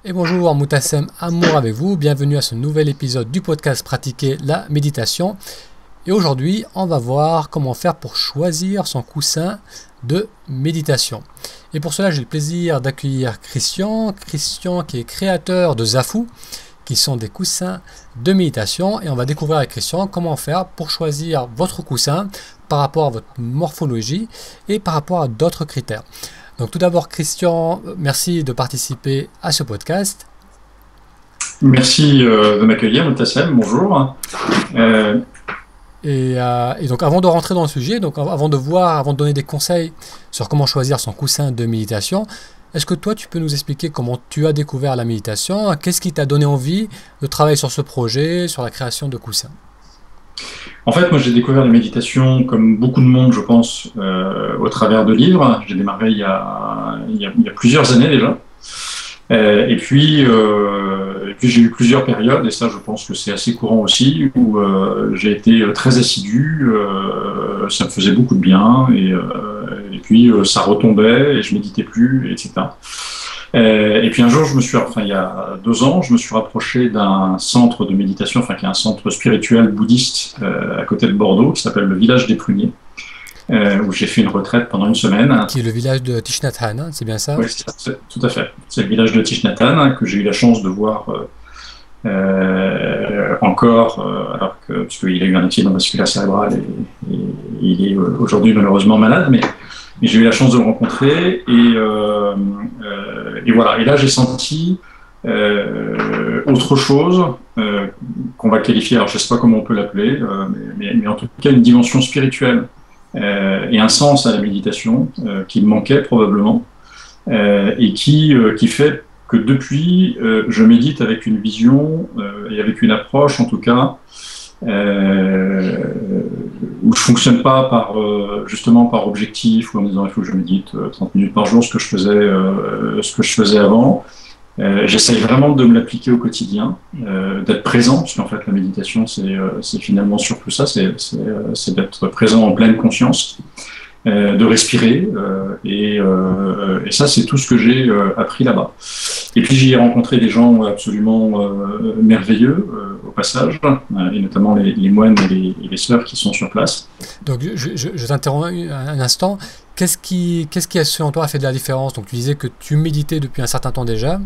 Et bonjour, Moutassem Amour avec vous, bienvenue à ce nouvel épisode du podcast Pratiquer la méditation. Et aujourd'hui, on va voir comment faire pour choisir son coussin de méditation. Et pour cela, j'ai le plaisir d'accueillir Christian qui est créateur de Zafou, qui sont des coussins de méditation. Et on va découvrir avec Christian comment faire pour choisir votre coussin par rapport à votre morphologie et par rapport à d'autres critères. Donc tout d'abord, Christian, merci de participer à ce podcast. Merci de m'accueillir, Moutassem, bonjour. Et donc avant de rentrer dans le sujet, donc avant de donner des conseils sur comment choisir son coussin de méditation, est-ce que toi tu peux nous expliquer comment tu as découvert la méditation? Qu'est-ce qui t'a donné envie de travailler sur ce projet, sur la création de coussins? En fait, moi j'ai découvert la méditation comme beaucoup de monde, je pense, au travers de livres. J'ai démarré il y a plusieurs années déjà. Et puis j'ai eu plusieurs périodes, et ça je pense que c'est assez courant aussi, où j'ai été très assidu, ça me faisait beaucoup de bien, et puis ça retombait, et je méditais plus, etc. Et puis un jour, il y a 2 ans, je me suis rapproché d'un centre de méditation, qui est un centre spirituel bouddhiste à côté de Bordeaux, qui s'appelle le Village des Pruniers, où j'ai fait une retraite pendant une semaine. Qui est le village de Thich Nhat Hanh, hein, c'est bien ça? Oui, tout à fait. C'est le village de Thich Nhat Hanh que j'ai eu la chance de voir encore, puisqu'il a eu un accident vasculaire cérébral et il est aujourd'hui malheureusement malade, mais j'ai eu la chance de le rencontrer et voilà. Et là, j'ai senti autre chose qu'on va qualifier, alors je ne sais pas comment on peut l'appeler, mais en tout cas une dimension spirituelle et un sens à la méditation qui me manquait probablement et qui fait que depuis, je médite avec une vision et avec une approche, en tout cas, où je fonctionne pas justement par objectif, ou en disant il faut que je médite 30 minutes par jour, ce que je faisais avant. J'essaye vraiment de me l'appliquer au quotidien, d'être présent, parce qu'en fait la méditation c'est finalement surtout ça, c'est d'être présent en pleine conscience, de respirer, et ça c'est tout ce que j'ai appris là-bas. Et puis j'y ai rencontré des gens absolument merveilleux au passage, et notamment les moines et les sœurs qui sont sur place. Donc je t'interromps un instant. Qu'est-ce qui selon toi a fait de la différence? Donc tu disais que tu méditais depuis un certain temps déjà,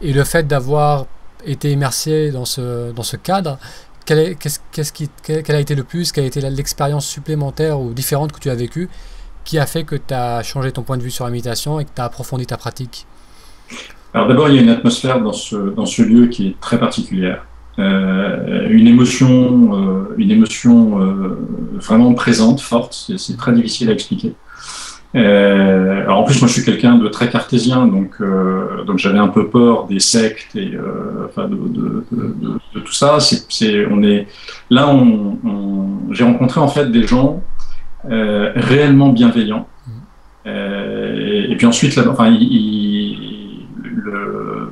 et le fait d'avoir été immersé dans ce cadre, quel a été le plus, quelle a été l'expérience supplémentaire ou différente que tu as vécue qui a fait que tu as changé ton point de vue sur la méditation et que tu as approfondi ta pratique? Alors d'abord, il y a une atmosphère dans ce lieu qui est très particulière. Une émotion vraiment présente, forte, c'est très difficile à expliquer. Alors en plus, moi je suis quelqu'un de très cartésien, donc j'avais un peu peur des sectes et de tout ça. J'ai rencontré en fait des gens réellement bienveillants. Et puis ensuite,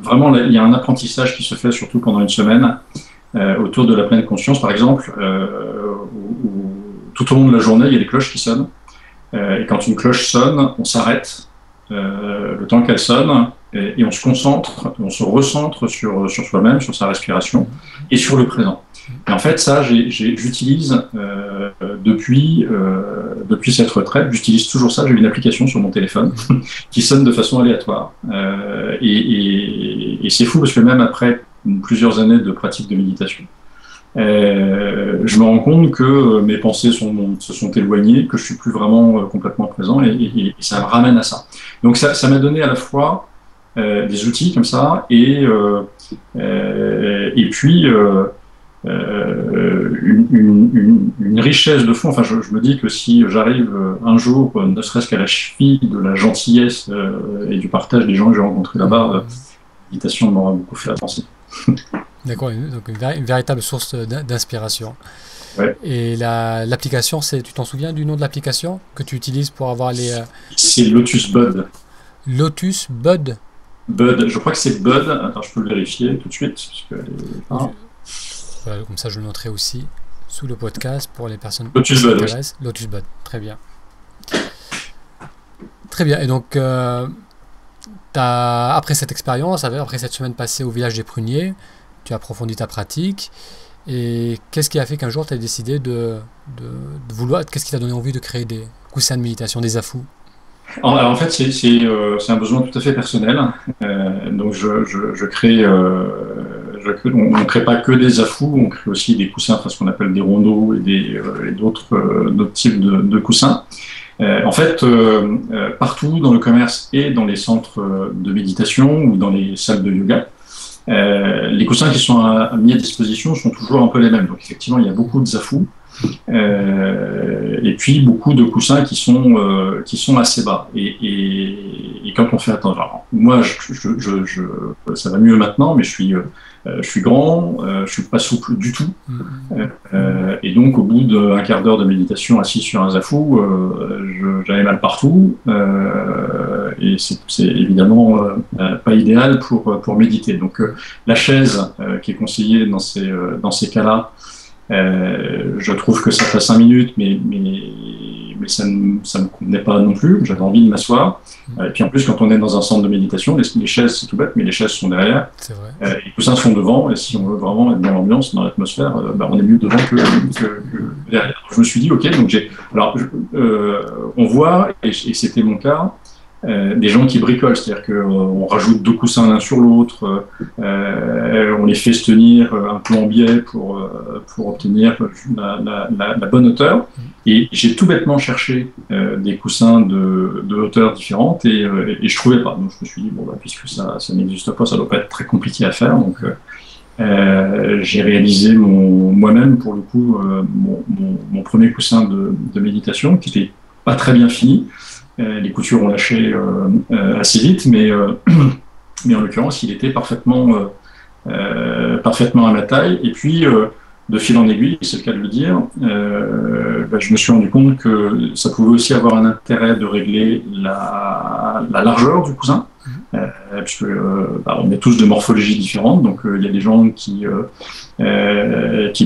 vraiment, il y a un apprentissage qui se fait surtout pendant une semaine autour de la pleine conscience, par exemple, où tout au long de la journée, il y a des cloches qui sonnent. Et quand une cloche sonne, on s'arrête le temps qu'elle sonne et on se concentre, on se recentre sur soi-même, sur sa respiration et sur le présent. Et en fait, ça, j'utilise depuis cette retraite, j'utilise toujours ça. J'ai une application sur mon téléphone qui sonne de façon aléatoire. Et c'est fou parce que même après plusieurs années de pratique de méditation, je me rends compte que mes pensées se sont éloignées, que je suis plus vraiment complètement présent et ça me ramène à ça. Donc ça m'a donné à la fois des outils comme ça et puis une richesse de fond. Enfin, je me dis que si j'arrive un jour, ne serait-ce qu'à la cheville de la gentillesse et du partage des gens que j'ai rencontrés là-bas, la méditation m'aura beaucoup fait avancer. D'accord, donc une véritable source d'inspiration. Ouais. Et l'application, tu t'en souviens du nom de l'application que tu utilises pour avoir les... C'est Lotus Bud. Lotus Bud? Bud, je crois que c'est Bud. Attends, je peux le vérifier tout de suite. Voilà, comme ça, je le noterai aussi sous le podcast pour les personnes Lotus qui Bud, s'intéressent. Oui. Lotus Bud, très bien. Très bien, et donc... tu après cette expérience, après cette semaine passée au village des Pruniers, tu as approfondi ta pratique. Et qu'est-ce qui a fait qu'un jour tu as décidé de vouloir, qu'est-ce qui t'a donné envie de créer des coussins de méditation, des afous? En fait, c'est un besoin tout à fait personnel. Donc, je crée, on ne crée pas que des afous, on crée aussi des coussins, enfin, ce qu'on appelle des rondeaux et d'autres types de coussins. En fait, partout dans le commerce et dans les centres de méditation ou dans les salles de yoga, les coussins qui sont mis à disposition sont toujours un peu les mêmes. Donc, effectivement, il y a beaucoup de zafous. Et puis beaucoup de coussins qui sont assez bas. Et quand on fait attention, moi, ça va mieux maintenant, mais je suis grand, je suis pas souple du tout. Et donc, au bout d'un quart d'heure de méditation assis sur un zafou, j'avais mal partout. Et c'est évidemment pas idéal pour méditer. Donc, la chaise qui est conseillée dans ces cas-là, je trouve que ça fait 5 minutes, mais ça me convenait pas non plus. J'avais envie de m'asseoir. Et puis en plus, quand on est dans un centre de méditation, les chaises, c'est tout bête, mais les chaises sont derrière. C'est vrai. Les coussins sont devant. Et si on veut vraiment être dans l'ambiance, dans l'atmosphère, on est mieux devant que derrière. Je me suis dit, ok, donc on voit, et c'était mon cas, des gens qui bricolent, c'est-à-dire qu'on rajoute 2 coussins l'un sur l'autre, on les fait se tenir un peu en biais pour obtenir la bonne hauteur. Et j'ai tout bêtement cherché des coussins de hauteur différentes et je trouvais pas. Donc je me suis dit, puisque ça n'existe pas, ça doit pas être très compliqué à faire. Donc j'ai réalisé moi-même, pour le coup, mon premier coussin de méditation, qui était pas très bien fini. Les coutures ont lâché assez vite, mais en l'occurrence, il était parfaitement à ma taille. Et puis, de fil en aiguille, c'est le cas de le dire, je me suis rendu compte que ça pouvait aussi avoir un intérêt de régler la largeur du coussin, puisque on est tous de morphologies différentes, donc il y a des gens qui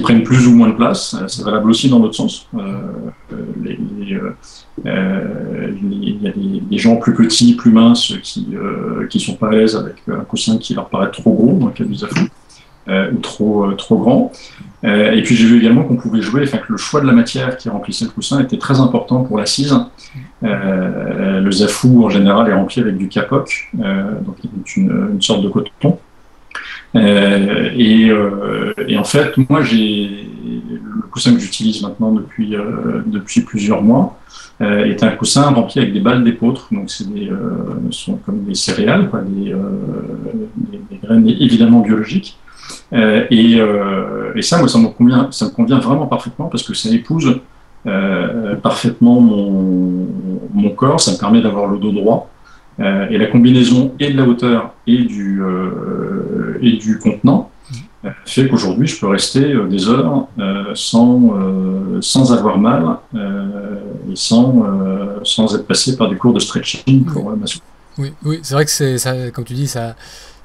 prennent plus ou moins de place. C'est valable aussi dans l'autre sens. Il y a des gens plus petits, plus minces, qui sont pas à l'aise avec un coussin qui leur paraît trop gros, dans le cas du zafou, ou trop grand. Et puis j'ai vu également qu'on pouvait jouer, que le choix de la matière qui remplissait le coussin était très important pour l'assise. Le zafou en général est rempli avec du kapok, donc une sorte de coton. Et en fait, moi, le coussin que j'utilise maintenant depuis plusieurs mois est un coussin rempli avec des balles d'épeautre. Donc, sont comme des céréales, des graines évidemment biologiques. Et ça, moi, ça me convient vraiment parfaitement parce que ça épouse parfaitement mon corps. Ça me permet d'avoir le dos droit. Et la combinaison et de la hauteur et du contenant fait qu'aujourd'hui je peux rester des heures sans avoir mal et sans être passé par des cours de stretching pour m'asseoir. Oui, c'est vrai que ça, comme tu dis, c'est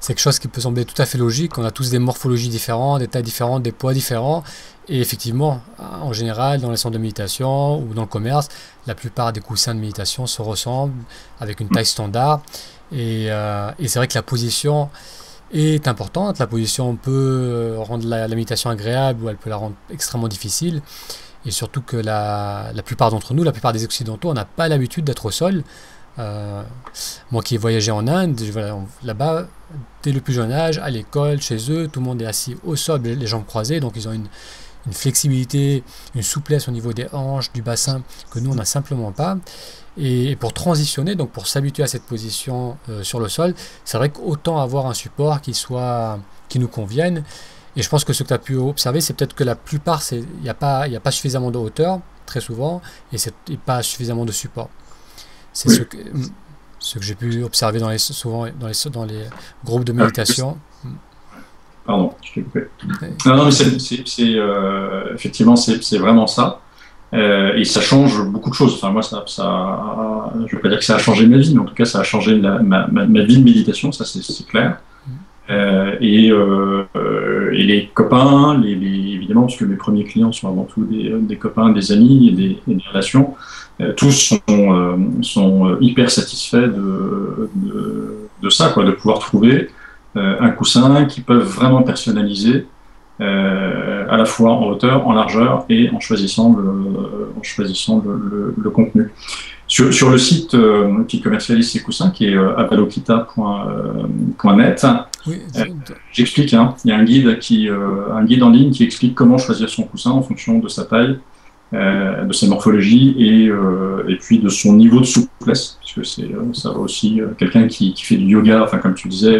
quelque chose qui peut sembler tout à fait logique. On a tous des morphologies différentes, des tailles différentes, des poids différents. Et effectivement, en général, dans les centres de méditation ou dans le commerce, la plupart des coussins de méditation se ressemblent avec une taille standard. Et c'est vrai que la position est importante. La position peut rendre la méditation agréable ou elle peut la rendre extrêmement difficile. Et surtout que la plupart d'entre nous, la plupart des Occidentaux, on n'a pas l'habitude d'être au sol. Moi qui ai voyagé en Inde, là-bas, dès le plus jeune âge, à l'école, chez eux, tout le monde est assis au sol, les jambes croisées, donc ils ont une flexibilité, une souplesse au niveau des hanches, du bassin, que nous on n'a simplement pas. Et pour transitionner, donc pour s'habituer à cette position sur le sol, c'est vrai qu'autant avoir un support qui nous convienne. Et je pense que ce que tu as pu observer, c'est peut-être que la plupart, il n'y a pas suffisamment de hauteur, très souvent, et pas suffisamment de support. C'est ce que j'ai pu observer souvent dans les groupes de méditation. Pardon, je t'ai coupé. Non, mais effectivement, c'est vraiment ça. Et ça change beaucoup de choses. Enfin, moi, je ne vais pas dire que ça a changé ma vie, mais en tout cas, ça a changé ma vie de méditation, ça c'est clair. Et les copains, évidemment, parce que mes premiers clients sont avant tout des copains, des amis et des relations, tous sont hyper satisfaits de ça, quoi, de pouvoir trouver un coussin qui peuvent vraiment personnaliser à la fois en hauteur, en largeur et en choisissant le contenu. Sur le site qui commercialise ces coussins, qui est avalokita.net, Oui, j'explique, hein, il y a un guide en ligne qui explique comment choisir son coussin en fonction de sa taille, de sa morphologie et puis de son niveau de souplesse, puisque ça va aussi quelqu'un qui fait du yoga, enfin comme tu disais,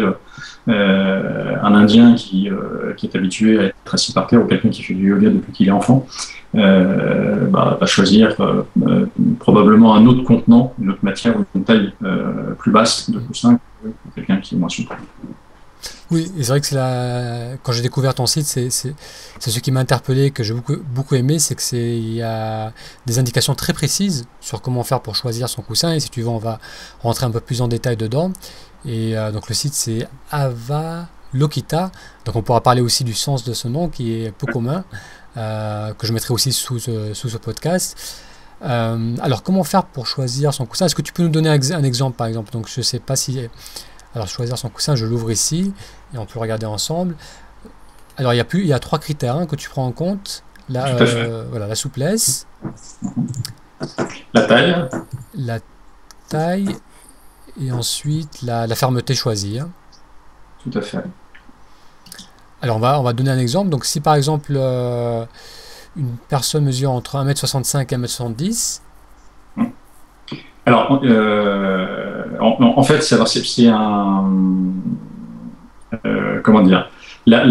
un Indien qui est habitué à être assis par terre ou quelqu'un qui fait du yoga depuis qu'il est enfant, va choisir probablement un autre contenant, une autre matière ou une taille plus basse de coussin que quelqu'un qui est moins souple. oui, et c'est vrai que quand j'ai découvert ton site, c'est ce qui m'a interpellé, que j'ai beaucoup aimé, c'est il y a des indications très précises sur comment faire pour choisir son coussin, et si tu veux, on va rentrer un peu plus en détail dedans. Et donc le site, c'est Avalokita, donc on pourra parler aussi du sens de ce nom qui est peu commun, que je mettrai aussi sous ce podcast. Alors, comment faire pour choisir son coussin? Est-ce que tu peux nous donner un exemple, par exemple? Donc, je ne sais pas si... Alors, choisir son coussin, je l'ouvre ici, et on peut regarder ensemble. Alors, il y a 3 critères, hein, que tu prends en compte. Voilà, la souplesse. La taille. La taille, et ensuite la fermeté choisie. Hein. Tout à fait. Alors, on va donner un exemple. Donc, si par exemple... une personne mesure entre 1m65 et 1m70. Alors, en fait, c'est un... comment dire, la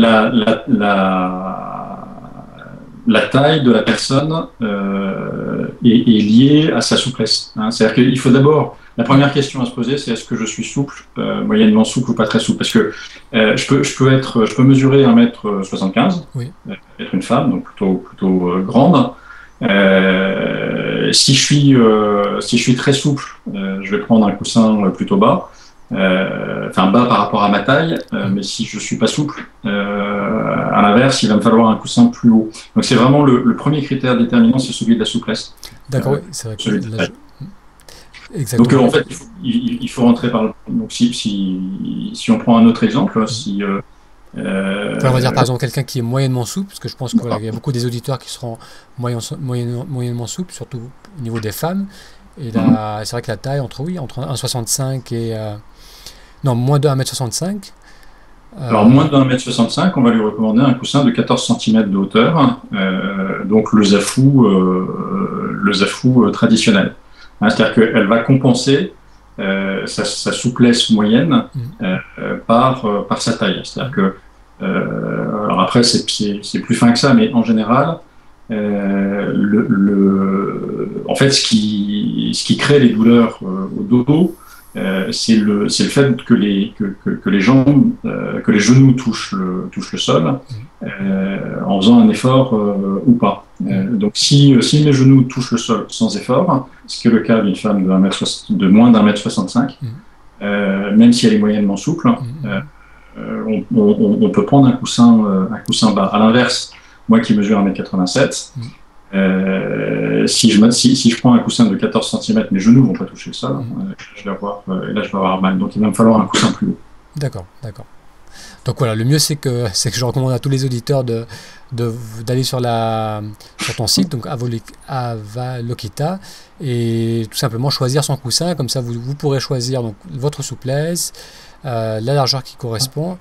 taille de la personne est liée à sa souplesse. Hein. C'est-à-dire qu'il faut d'abord... La première question à se poser, c'est est-ce que je suis souple, moyennement souple ou pas très souple? Parce que je peux mesurer 1m75, oui. Être une femme, donc plutôt grande. Si je suis très souple, je vais prendre un coussin plutôt bas, bas par rapport à ma taille, mais si je suis pas souple, à l'inverse, il va me falloir un coussin plus haut. Donc c'est vraiment le premier critère déterminant, c'est celui de la souplesse. D'accord, oui, c'est vrai. Donc en fait, il faut rentrer par le... Donc si on prend un autre exemple, si... on va dire par exemple quelqu'un qui est moyennement souple, parce que je pense qu'il y a beaucoup des auditeurs qui seront moyennement souples, surtout au niveau des femmes. Et là, c'est vrai que la taille entre 1,65 et... non, moins de 1m65. Alors, moins de 1m65, on va lui recommander un coussin de 14 cm de hauteur, donc le zafou traditionnel. Hein, c'est-à-dire qu'elle va compenser sa souplesse moyenne par sa taille. C'est-à-dire que, alors après, c'est plus fin que ça, mais en général, en fait, ce qui crée les douleurs au dos, c'est le fait que les jambes, que les genoux touchent le sol en faisant un effort ou pas. Donc si les genoux touchent le sol sans effort, ce qui est le cas d'une femme de moins d'1m65, même si elle est moyennement souple, on peut prendre un coussin bas. À l'inverse, moi qui mesure 1m87, si je prends un coussin de 14 cm, mes genoux ne vont pas toucher le sol, je vais avoir mal. Donc il va me falloir un coussin plus haut. D'accord. Donc voilà, le mieux c'est que je recommande à tous les auditeurs d'aller sur ton site, donc Avalokita, et tout simplement choisir son coussin. Comme ça, vous pourrez choisir donc votre souplesse, la largeur qui correspond,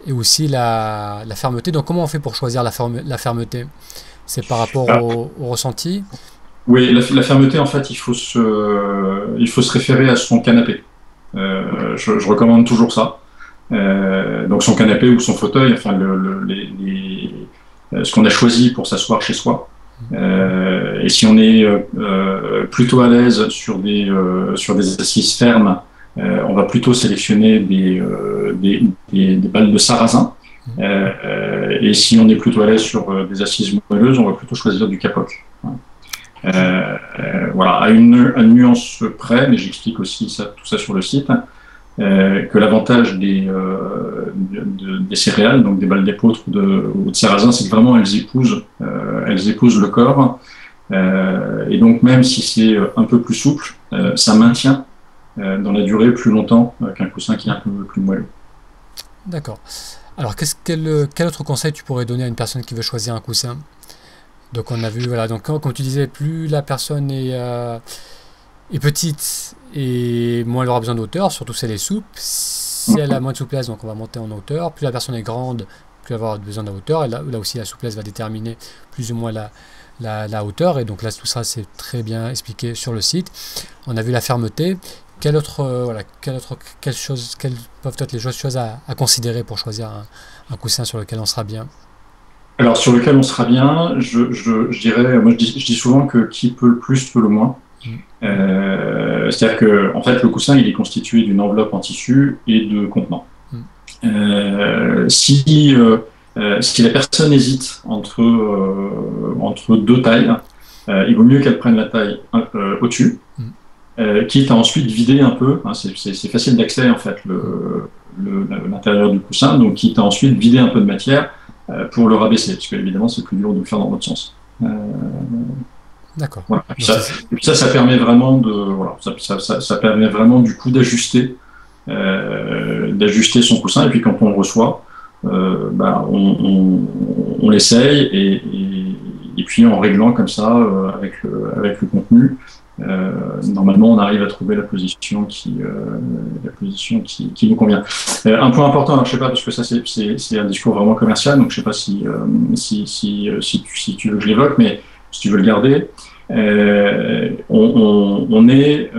et aussi la fermeté. Donc comment on fait pour choisir la fermeté? C'est par rapport au ressenti? Oui, la fermeté, en fait, il faut se référer à son canapé. Je recommande toujours ça. Donc son canapé ou son fauteuil, enfin ce qu'on a choisi pour s'asseoir chez soi. Et si on est plutôt à l'aise sur des assises fermes, on va plutôt sélectionner des balles de sarrasin. Et si on est plutôt à l'aise sur des assises moelleuses, on va plutôt choisir du kapok. Voilà, à une nuance près, mais j'explique aussi tout ça sur le site, que l'avantage des céréales, donc des balles d'épeautre ou de sarrasin, c'est que vraiment elles épousent le corps, et donc même si c'est un peu plus souple, ça maintient dans la durée plus longtemps qu'un coussin qui est un peu plus moelleux. D'accord. Alors, quel autre conseil tu pourrais donner à une personne qui veut choisir un coussin? Donc, on a vu, voilà, donc comme tu disais, plus la personne est petite et moins elle aura besoin de hauteur, surtout si elle est souple. Si elle a moins de souplesse, donc on va monter en hauteur. Plus la personne est grande, plus elle va avoir besoin de hauteur. Et là aussi, la souplesse va déterminer plus ou moins la hauteur. Et donc là, tout ça, c'est très bien expliqué sur le site. On a vu la fermeté. Quelles peuvent être les choses à considérer pour choisir un coussin sur lequel on sera bien? Alors, sur lequel on sera bien, je dirais, moi je dis souvent que qui peut le plus peut le moins. C'est-à-dire que en fait, le coussin, il est constitué d'une enveloppe en tissu et de contenants. Si la personne hésite entre deux tailles, il vaut mieux qu'elle prenne la taille au-dessus, quitte à ensuite vider un peu. Hein, c'est facile d'accès en fait l'intérieur du coussin, donc quitte à ensuite vider un peu de matière pour le rabaisser, parce que évidemment c'est plus dur de le faire dans l'autre sens. D'accord. Voilà. Et puis ça permet vraiment ça permet vraiment du coup d'ajuster son coussin. Et puis quand on le reçoit, on l'essaye et puis en réglant comme ça avec le contenu, normalement on arrive à trouver la position qui nous convient. Un point important, alors, je sais pas parce que ça c'est un discours vraiment commercial, donc je sais pas si tu veux que je l'évoque, mais si tu veux le garder, on est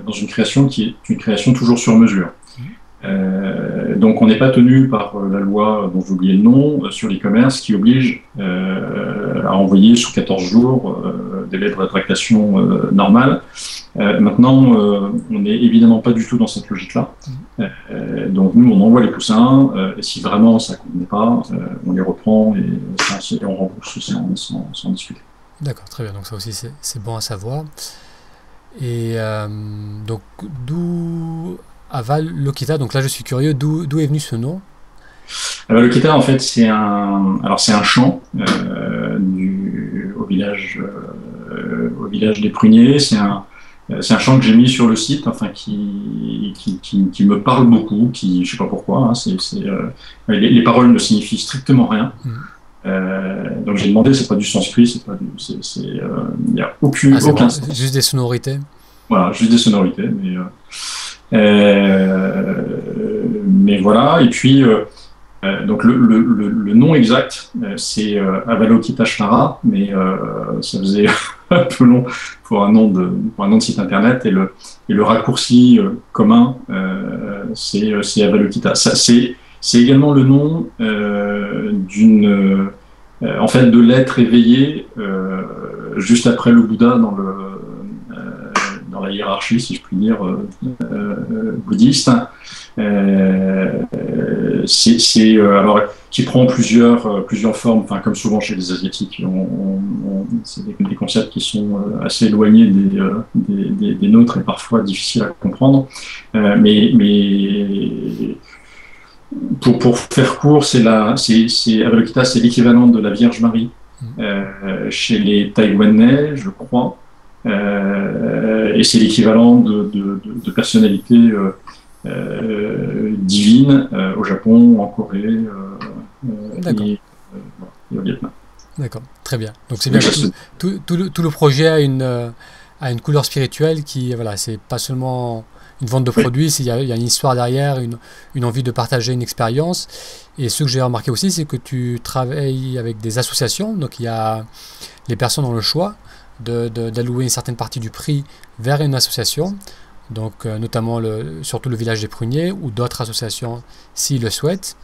dans une création qui est une création toujours sur mesure. Donc on n'est pas tenu par la loi dont j'ai oublié le nom sur l'e-commerce qui oblige à envoyer sous 14 jours délai de rétractation normal. Maintenant, on n'est évidemment pas du tout dans cette logique-là. Donc nous, on envoie les coussins et si vraiment ça ne convenait pas, on les reprend et on rembourse sans discuter. D'accord, très bien. Donc ça aussi, c'est bon à savoir. Et donc, d'où Avalokitha, donc là je suis curieux, d'où est venu ce nom? Avalokitha, en fait, c'est un chant au village des Pruniers. C'est un chant que j'ai mis sur le site, enfin qui me parle beaucoup, je sais pas pourquoi. Hein, les paroles ne signifient strictement rien. Donc j'ai demandé, c'est pas du sanskrit, il n'y a aucun sens. Juste des sonorités. Voilà, juste des sonorités, mais voilà. Et puis donc le nom exact c'est Avalokiteshvara, mais ça faisait un peu long pour un nom de site internet, et le raccourci commun c'est Avalokitha. C'est également le nom en fait de l'être éveillé juste après le Bouddha dans la hiérarchie, si je puis dire, bouddhiste. Alors, qui prend plusieurs formes, enfin, comme souvent chez les Asiatiques, c'est des concepts qui sont assez éloignés des nôtres et parfois difficiles à comprendre. Mais pour faire court, Avalokitha, c'est l'équivalent de la Vierge Marie chez les Taïwanais, je crois. Et c'est l'équivalent de personnalités divines au Japon, en Corée et au Vietnam. D'accord, très bien. Donc c'est bien que tout le projet a une couleur spirituelle qui, voilà, c'est pas seulement une vente de produits, il y a une histoire derrière, une envie de partager une expérience. Et ce que j'ai remarqué aussi, c'est que tu travailles avec des associations, donc il y a les personnes ont le choix d'allouer une certaine partie du prix vers une association, donc notamment surtout le village des Pruniers ou d'autres associations s'ils le souhaitent.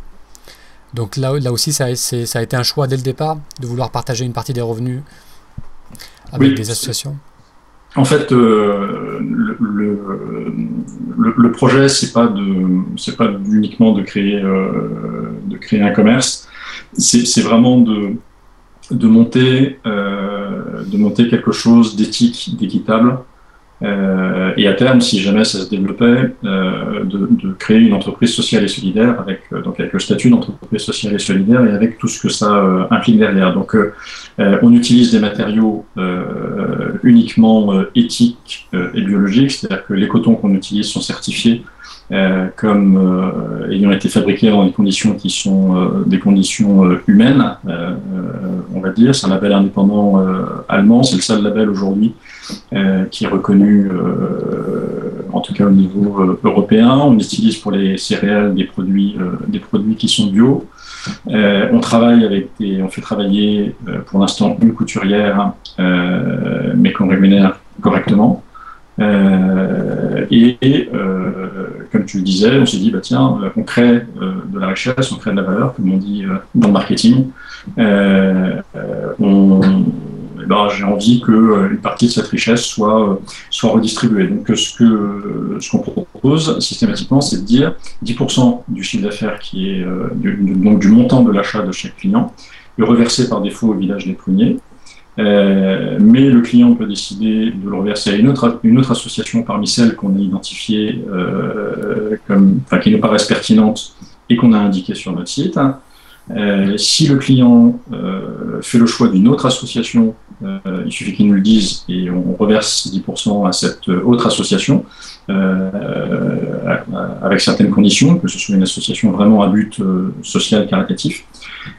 Donc là aussi ça a été un choix dès le départ de vouloir partager une partie des revenus avec des associations. En fait, le projet, c'est pas uniquement de créer un commerce, c'est vraiment de monter quelque chose d'éthique, d'équitable, Et à terme, si jamais ça se développait, de créer une entreprise sociale et solidaire donc avec le statut d'entreprise sociale et solidaire et avec tout ce que ça implique derrière. Donc, on utilise des matériaux uniquement éthiques et biologiques, c'est-à-dire que les cotons qu'on utilise sont certifiés comme ayant été fabriqués dans des conditions qui sont des conditions humaines, on va dire. C'est un label indépendant allemand, c'est le seul label aujourd'hui qui est reconnu, en tout cas au niveau européen. On utilise pour les céréales des produits qui sont bio. On fait travailler pour l'instant une couturière, mais qu'on rémunère correctement. Comme tu le disais, on s'est dit, bah tiens, on crée de la richesse, on crée de la valeur, comme on dit dans le marketing. J'ai envie qu'une partie de cette richesse soit redistribuée. Donc, ce qu'on propose systématiquement, c'est de dire 10% du chiffre d'affaires qui est donc du montant de l'achat de chaque client est reversé par défaut au village des pruniers. Mais le client peut décider de le reverser à une autre association parmi celles qu'on a identifiées qui nous paraissent pertinentes et qu'on a indiquées sur notre site. Si le client fait le choix d'une autre association, il suffit qu'il nous le dise et on reverse 10% à cette autre association avec certaines conditions, que ce soit une association vraiment à but social caritatif.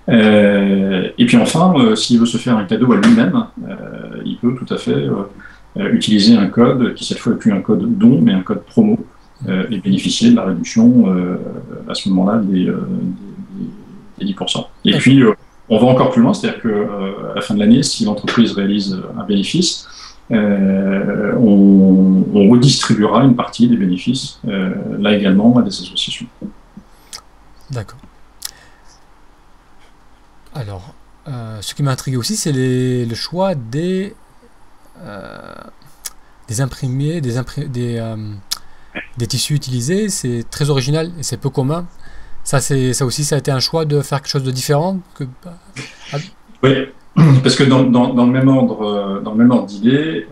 Et puis enfin, s'il veut se faire un cadeau à lui-même, il peut tout à fait utiliser un code qui cette fois n'est plus un code don, mais un code promo et bénéficier de la réduction à ce moment-là des 10%. Et puis, on va encore plus loin, c'est-à-dire qu'à la fin de l'année, si l'entreprise réalise un bénéfice, on redistribuera une partie des bénéfices, là également, à des associations. D'accord. Alors, ce qui m'a intrigué aussi, c'est le choix des imprimés, des tissus utilisés. C'est très original et c'est peu commun. Ça aussi, ça a été un choix de faire quelque chose de différent Oui, parce que dans le même ordre d'idée,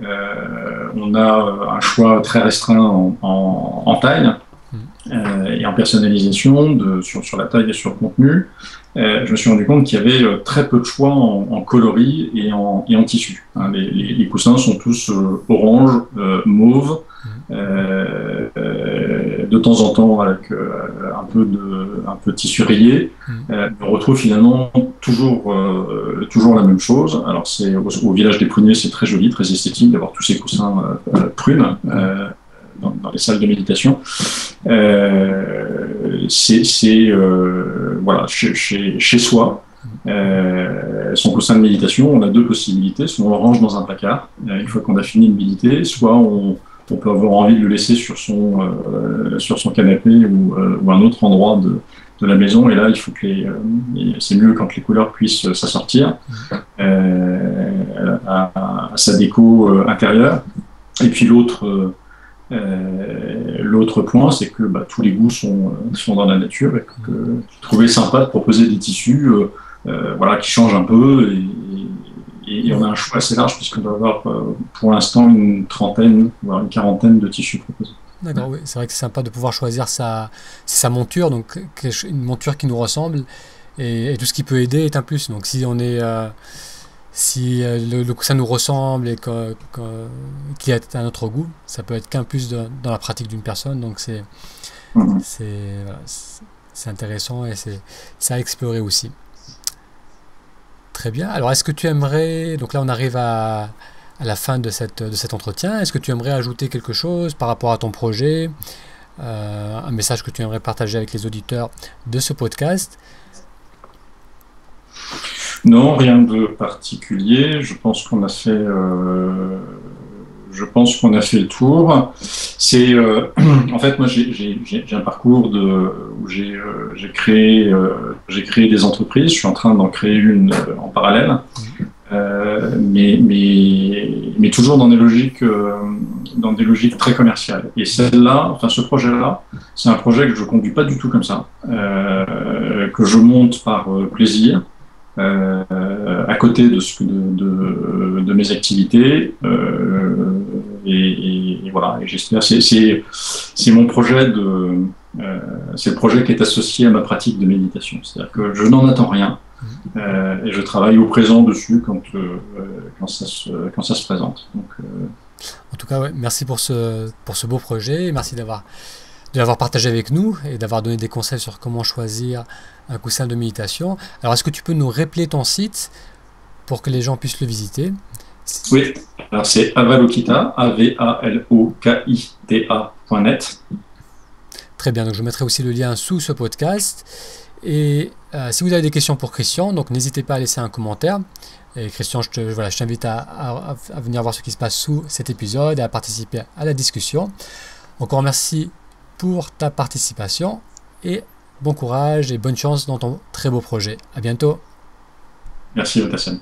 on a un choix très restreint en taille et en personnalisation sur la taille et sur le contenu. Je me suis rendu compte qu'il y avait très peu de choix en coloris et en tissu. Les coussins sont tous orange, mauve, de temps en temps avec un peu de tissu rayé. On retrouve finalement toujours la même chose. Alors c'est au village des pruniers, c'est très joli, très esthétique d'avoir tous ces coussins prunes dans les salles de méditation. Voilà, chez soi, son coussin de méditation, on a deux possibilités. Soit on le range dans un placard, une fois qu'on a fini de méditer, soit on peut avoir envie de le laisser sur son canapé ou un autre endroit de la maison. Et là, il faut que c'est mieux quand les couleurs puissent s'assortir à sa déco intérieure. Et puis l'autre point, c'est que tous les goûts sont dans la nature et que je trouvais sympa de proposer des tissus qui changent un peu et on a un choix assez large puisqu'on doit avoir pour l'instant une trentaine, voire une quarantaine de tissus proposés. D'accord, oui, c'est vrai que c'est sympa de pouvoir choisir sa monture, donc une monture qui nous ressemble et tout ce qui peut aider est un plus. Donc si on est le coussin nous ressemble et qu'il a un autre goût, ça peut être qu'un plus dans la pratique d'une personne. Donc c'est intéressant et c'est à explorer aussi. Très bien. Alors est-ce que tu aimerais, donc là on arrive à la fin de cet entretien, est-ce que tu aimerais ajouter quelque chose par rapport à ton projet, un message que tu aimerais partager avec les auditeurs de ce podcast? Non, rien de particulier. Je pense qu'on a fait le tour. En fait, moi, j'ai un parcours où j'ai créé des entreprises. Je suis en train d'en créer une en parallèle, mais toujours dans des logiques très commerciales. Et ce projet-là, c'est un projet que je conduis pas du tout comme ça, que je monte par plaisir. À côté de mes activités et voilà, et j'espère, c'est mon projet c'est le projet qui est associé à ma pratique de méditation. C'est-à-dire que je n'en attends rien et je travaille au présent dessus quand ça se présente. Donc, En tout cas, ouais, merci pour ce beau projet. Merci de l'avoir partagé avec nous et d'avoir donné des conseils sur comment choisir un coussin de méditation. Alors, est-ce que tu peux nous rappeler ton site pour que les gens puissent le visiter? Oui, alors c'est Avalokita, avalokita.net. Très bien, donc je mettrai aussi le lien sous ce podcast. Et si vous avez des questions pour Christian, donc n'hésitez pas à laisser un commentaire. Et Christian, je t'invite à venir voir ce qui se passe sous cet épisode et à participer à la discussion. Encore merci pour ta participation et bon courage et bonne chance dans ton très beau projet. À bientôt. Merci, Otassem.